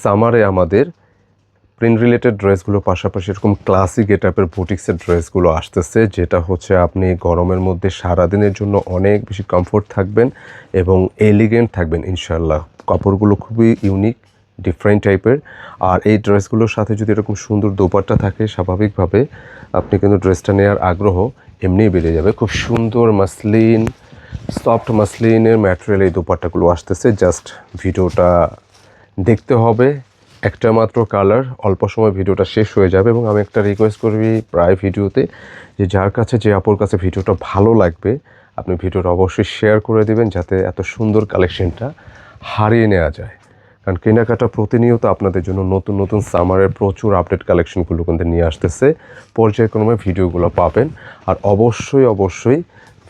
সামারে আমাদের print related ড্রেসগুলো পাশাপাশি এরকম ক্লাসিক গেটআপের বুটিক্সের ড্রেসগুলো আসতেছে, যেটা হচ্ছে আপনি গরমের মধ্যে সারাদিনের জন্য অনেক বেশি কমফোর্ট থাকবেন এবং এলিগেন্ট থাকবেন ইনশাল্লাহ। কাপড়গুলো খুবই ইউনিক, ডিফারেন্ট টাইপের। আর এই ড্রেসগুলোর সাথে যদি এরকম সুন্দর দোপাট্টা থাকে, স্বাভাবিকভাবে আপনি কিন্তু ড্রেসটা নেওয়ার আগ্রহ এমনিই বেড়ে যাবে। খুব সুন্দর মাসলিন, সফট মাসলিনের ম্যাটেরিয়াল এই দোপাট্টাগুলো আসতেছে। জাস্ট ভিডিওটা দেখতে হবে, একটা মাত্র কালার, অল্প সময় ভিডিওটা শেষ হয়ে যাবে। এবং আমি একটা রিকোয়েস্ট করবি প্রায় ভিডিওতে, যে যার কাছে যে আপুর কাছে ভিডিওটা ভালো লাগবে আপনি ভিডিওটা অবশ্যই শেয়ার করে দেবেন, যাতে এত সুন্দর কালেকশনটা হারিয়ে নেওয়া যায়। কারণ কেনাকাটা প্রতিনিয়ত আপনাদের জন্য নতুন নতুন সামারের প্রচুর আপডেট কালেকশনগুলো কিন্তু নিয়ে আসতেছে, পর্যায়ক্রমে ভিডিওগুলো পাবেন। আর অবশ্যই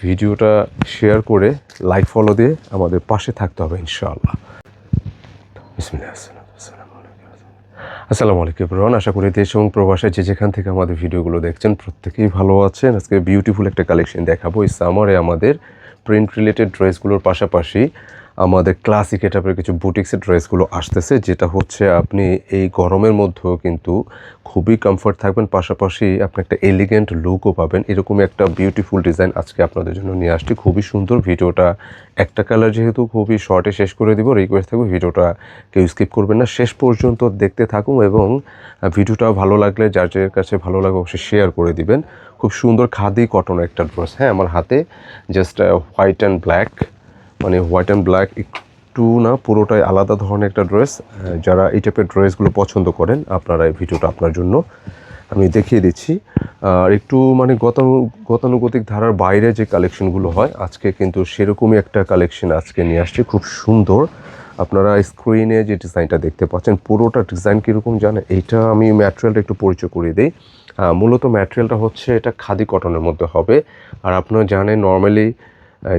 ভিডিওটা শেয়ার করে লাইক ফলো দিয়ে আমাদের পাশে থাকতে হবে ইনশাআল্লাহ। বিসমিল্লাহ। আসসালামু আলাইকুম এভরিওয়ান, আশা করি দেশ এবং প্রবাসে যে যেখান থেকে আমাদের ভিডিওগুলো দেখছেন প্রত্যেকেই ভালো আছেন। আজকে বিউটিফুল একটা কালেকশন দেখাবো। এই সামারে আমাদের প্রিন্ট রিলেটেড ড্রেসগুলোর পাশাপাশি আমাদের ক্লাসিক গেটআপের কিছু বুটিক্সের ড্রেসগুলো আসতেছে, যেটা হচ্ছে আপনি এই গরমের মধ্যেও কিন্তু খুবই কমফর্ট থাকবেন, পাশাপাশি আপনি একটা এলিগেন্ট লুকও পাবেন। এরকমই একটা বিউটিফুল ডিজাইন আজকে আপনাদের জন্য নিয়ে আসছি, খুবই সুন্দর। ভিডিওটা একটা কালার যেহেতু খুবই শর্টে শেষ করে দিব, রিকোয়েস্ট থাকবে ভিডিওটা কেউ স্কিপ করবেন না, শেষ পর্যন্ত দেখতে থাকুন। এবং ভিডিওটা ভালো লাগলে যার যার কাছে ভালো লাগে অবশ্যই শেয়ার করে দিবেন। খুব সুন্দর খাদি কটনের একটা ড্রেস। হ্যাঁ, আমার হাতে জাস্ট হোয়াইট অ্যান্ড ব্ল্যাক, মানে হোয়াইট অ্যান্ড ব্ল্যাক একটু না, পুরোটাই আলাদা ধরনের একটা ড্রেস। যারা এই টাইপের ড্রেসগুলো পছন্দ করেন আপনারা এই ভিডিওটা আপনার জন্য আমি দেখিয়ে দিচ্ছি। আর একটু মানে গতানুগতিক ধারার বাইরে যে কালেকশনগুলো হয়, আজকে কিন্তু সেরকমই একটা কালেকশন আজকে নিয়ে আসছি, খুব সুন্দর। আপনারা স্ক্রিনে যে ডিজাইনটা দেখতে পাচ্ছেন, পুরোটা ডিজাইন কীরকম জানেন? এইটা আমি ম্যাটেরিয়ালটা একটু পরিচয় করিয়ে দিই। মূলত ম্যাটেরিয়ালটা হচ্ছে এটা খাদি কটনের মধ্যে হবে। আর আপনারা জানেন নর্মালি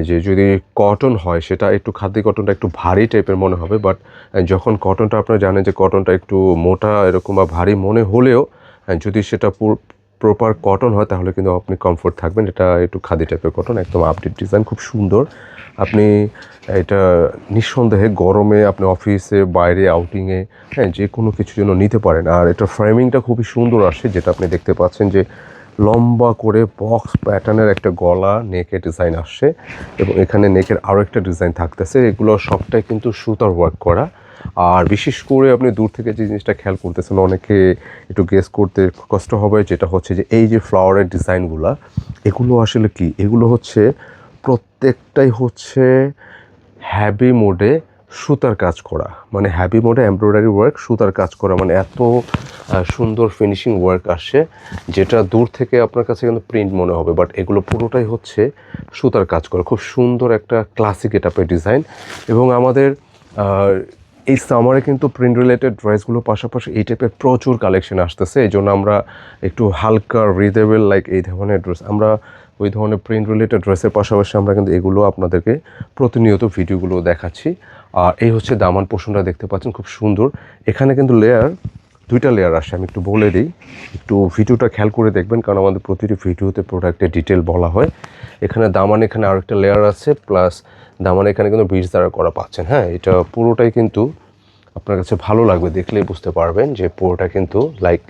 যে যদি কটন হয় সেটা একটু খাদি কটনটা একটু ভারী টাইপের মনে হবে, বাট যখন কটনটা আপনারা জানেন যে কটনটা একটু মোটা এরকম বা ভারী মনে হলেও যদি সেটা প্রপার কটন হয় তাহলে কিন্তু আপনি কমফোর্ট থাকবেন। এটা একটু খাদি টাইপের কটন, একদম আপডেট ডিজাইন, খুব সুন্দর। আপনি এটা নিঃসন্দেহে গরমে আপনি অফিসে, বাইরে, আউটিংয়ে, হ্যাঁ, যে কোনো কিছুর জন্য নিতে পারেন। আর এটা ফ্রেমিংটা খুবই সুন্দর আসে, যেটা আপনি দেখতে পাচ্ছেন যে লম্বা করে বক্স প্যাটার্নের একটা গলা নেকের ডিজাইন আসছে, এবং এখানে নেকের আরও একটা ডিজাইন থাকতেছে। এগুলো সবটাই কিন্তু সুতার ওয়ার্ক করা। আর বিশেষ করে আপনি দূর থেকে যে জিনিসটা খেয়াল করতেছেন, অনেকে একটু গেস করতে কষ্ট হবে, যেটা হচ্ছে যে এই যে ফ্লাওয়ারের ডিজাইনগুলো, এগুলো আসলে কি? এগুলো হচ্ছে প্রত্যেকটাই হচ্ছে হ্যাভি মোডে সুতার কাজ করা, মানে হ্যাভি মোডে এমব্রয়ডারি ওয়ার্ক, সুতার কাজ করা, মানে এত সুন্দর ফিনিশিং ওয়ার্ক আসে, যেটা দূর থেকে আপনার কাছে কিন্তু প্রিন্ট মনে হবে, বাট এগুলো পুরোটাই হচ্ছে সুতার কাজ করা। খুব সুন্দর একটা ক্লাসিক গেটআপের ডিজাইন। এবং আমাদের এই সামারে কিন্তু প্রিন্ট রিলেটেড ড্রেসগুলোর পাশাপাশি এই টাইপের প্রচুর কালেকশন আসতেছে। এই জন্য আমরা একটু হালকা রিদেবল লাইক এই ধরনের ড্রেস, আমরা ওই ধরনের প্রিন্ট রিলেটেড ড্রেসের পাশাপাশি আমরা কিন্তু এগুলো আপনাদেরকে প্রতিনিয়ত ভিডিওগুলো দেখাচ্ছি। আর এই হচ্ছে দামান পোর্শনটা দেখতে পাচ্ছেন, খুব সুন্দর। এখানে কিন্তু দুইটা লেয়ার আসে, আমি একটু বলে দিই, একটু ভিডিওটা খেয়াল করে দেখবেন, কারণ আমাদের প্রতিটি ভিডিওতে প্রোডাক্টের ডিটেল বলা হয়। এখানে দামান, এখানে আরেকটা লেয়ার আছে, প্লাস দামান এখানে কিন্তু বিটস দ্বারা করা পাচ্ছেন। হ্যাঁ, এটা পুরোটাই কিন্তু আপনার কাছে ভালো লাগবে, দেখলেই বুঝতে পারবেন যে পুরোটা কিন্তু লাইক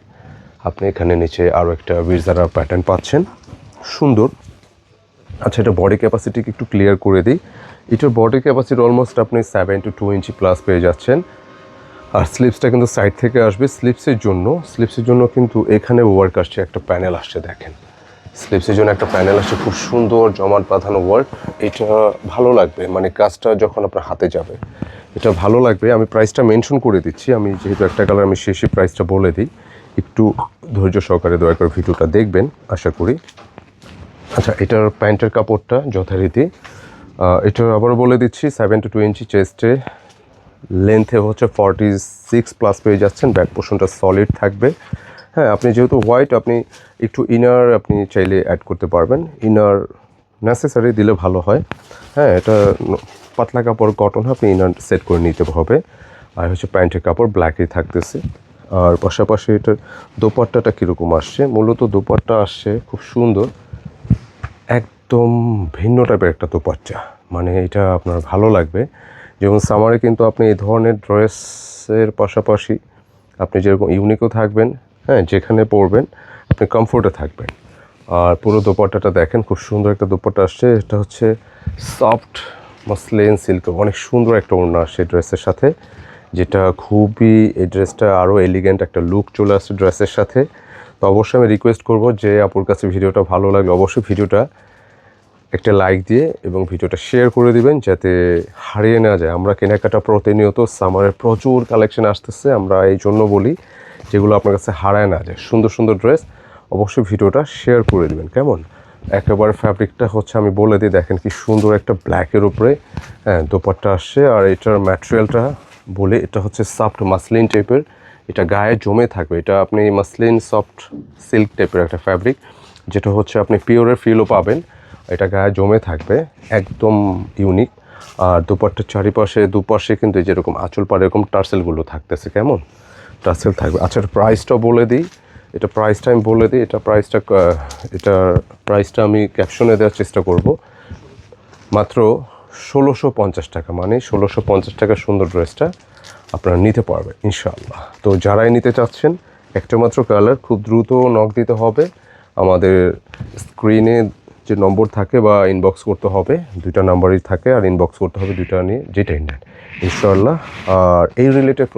আপনি এখানে নিচে আরও একটা বিটস দ্বারা প্যাটার্ন পাচ্ছেন, সুন্দর। আচ্ছা, এটা বডি ক্যাপাসিটিকে একটু ক্লিয়ার করে দিই। এটার বডি ক্যাপাসিটি অলমোস্ট আপনি 7 to 2 ইঞ্চি প্লাস পেয়ে যাচ্ছেন। আর স্লিপসটা কিন্তু সাইড থেকে আসবে। স্লিপসের জন্য কিন্তু এখানে ওয়ার্ক আসছে, একটা প্যানেল আসছে, দেখেন স্লিপসের জন্য একটা প্যানেল আসছে, খুব সুন্দর জমাট বাঁধানো ওয়ার্ক। এটা ভালো লাগবে, মানে কাজটা যখন আপনার হাতে যাবে এটা ভালো লাগবে। আমি প্রাইসটা মেনশন করে দিচ্ছি, আমি যেহেতু একটা কালার, আমি শেষে প্রাইসটা বলে দিই, একটু ধৈর্য সহকারে দয়া করে ভিডিওটা দেখবেন আশা করি। আচ্ছা, এটার প্যান্টের কাপড়টা যথারীতি, এটা আবারও বলে দিচ্ছি, 7 to 2 ইঞ্চি চেস্টে, লেন্থে হচ্ছে 46 প্লাস পেয়ে যাচ্ছেন। ব্যাক পোর্শনটা সলিড থাকবে। হ্যাঁ, আপনি যেহেতু হোয়াইট, আপনি একটু ইনার আপনি চাইলে অ্যাড করতে পারবেন, ইনার নেসেসারি দিলে ভালো হয়। হ্যাঁ, এটা পাতলা কাপড় কটন, আপনি ইনার সেট করে নিতে হবে। আর হচ্ছে প্যান্টের কাপড় ব্ল্যাকই থাকতেছে। আর পাশাপাশি এটার দোপাট্টাটা কীরকম আসছে? মূলত দোপাট্টা আসছে খুব সুন্দর, একদম ভিন্ন টাইপের একটা দোপাট্টা, মানে এটা আপনার ভালো লাগবে। যেমন সামারে কিন্তু আপনি এই ধরনের ড্রেসের পাশাপাশি আপনি যেরকম ইউনিকও থাকবেন, হ্যাঁ, যেখানে পরবেন আপনি কমফোর্টে থাকবেন। আর পুরো দোপাট্টাটা দেখেন, খুব সুন্দর একটা দোপাট্টা আসছে। এটা হচ্ছে সফট মসলিন সিল্কের, অনেক সুন্দর একটা ওড়না আসছে ড্রেসের সাথে, যেটা খুবই, এই ড্রেসটা আরও এলিগেন্ট একটা লুক চলে আসছে ড্রেসের সাথে। তো অবশ্যই আমি রিকোয়েস্ট করব যে আপুর কাছে ভিডিওটা ভালো লাগলে অবশ্যই ভিডিওটা একটা লাইক দিয়ে এবং ভিডিওটা শেয়ার করে দিবেন, যাতে হারিয়ে না যায়। আমরা কেনাকাটা প্রতিনিয়ত, সামারের প্রচুর কালেকশন আসতেছে, আমরা এই জন্য বলি যেগুলো আপনার কাছে হারায় না যায়। সুন্দর সুন্দর ড্রেস, অবশ্যই ভিডিওটা শেয়ার করে দিবেন, কেমন? একেবারে ফ্যাব্রিকটা হচ্ছে আমি বলে দিই, দেখেন কি সুন্দর একটা ব্ল্যাকের উপরে, হ্যাঁ, দোপাট্টা আসছে। আর এটার ম্যাটেরিয়ালটা বলে, এটা হচ্ছে সফট মাসলিন টাইপের, এটা গায়ে জমে থাকবে। এটা আপনি মাসলিন সফট সিল্ক টাইপের একটা ফ্যাব্রিক, যেটা হচ্ছে আপনি পিওরের ফিলও পাবেন, এটা গায়ে জমে থাকবে, একদম ইউনিক। আর দোপাট্টার চারিপাশে দুপাশে কিন্তু যেরকম আঁচল পাড়ে এরকম টার্সেলগুলো থাকতেছে, কেমন টার্সেল থাকবে। আচ্ছা, প্রাইসটা বলে দিই, এটা প্রাইসটা আমি বলে দিই, এটার প্রাইসটা আমি ক্যাপশনে দেওয়ার চেষ্টা করব। মাত্র 1650 টাকা, মানে 1650 টাকা সুন্দর ড্রেসটা আপনারা নিতে পারবেন ইনশাআল্লাহ। তো যারাই নিতে চাচ্ছেন, একটা মাত্র কালার, খুব দ্রুত নক দিতে হবে। আমাদের স্ক্রিনে যে নম্বর থাকে বা ইনবক্স করতে হবে, দুইটা নাম্বারই থাকে, আর ইনবক্স করতে হবে দুইটা নিয়ে, যেটাই নেন ইনশাআল্লাহ। আর এই রিলেটেড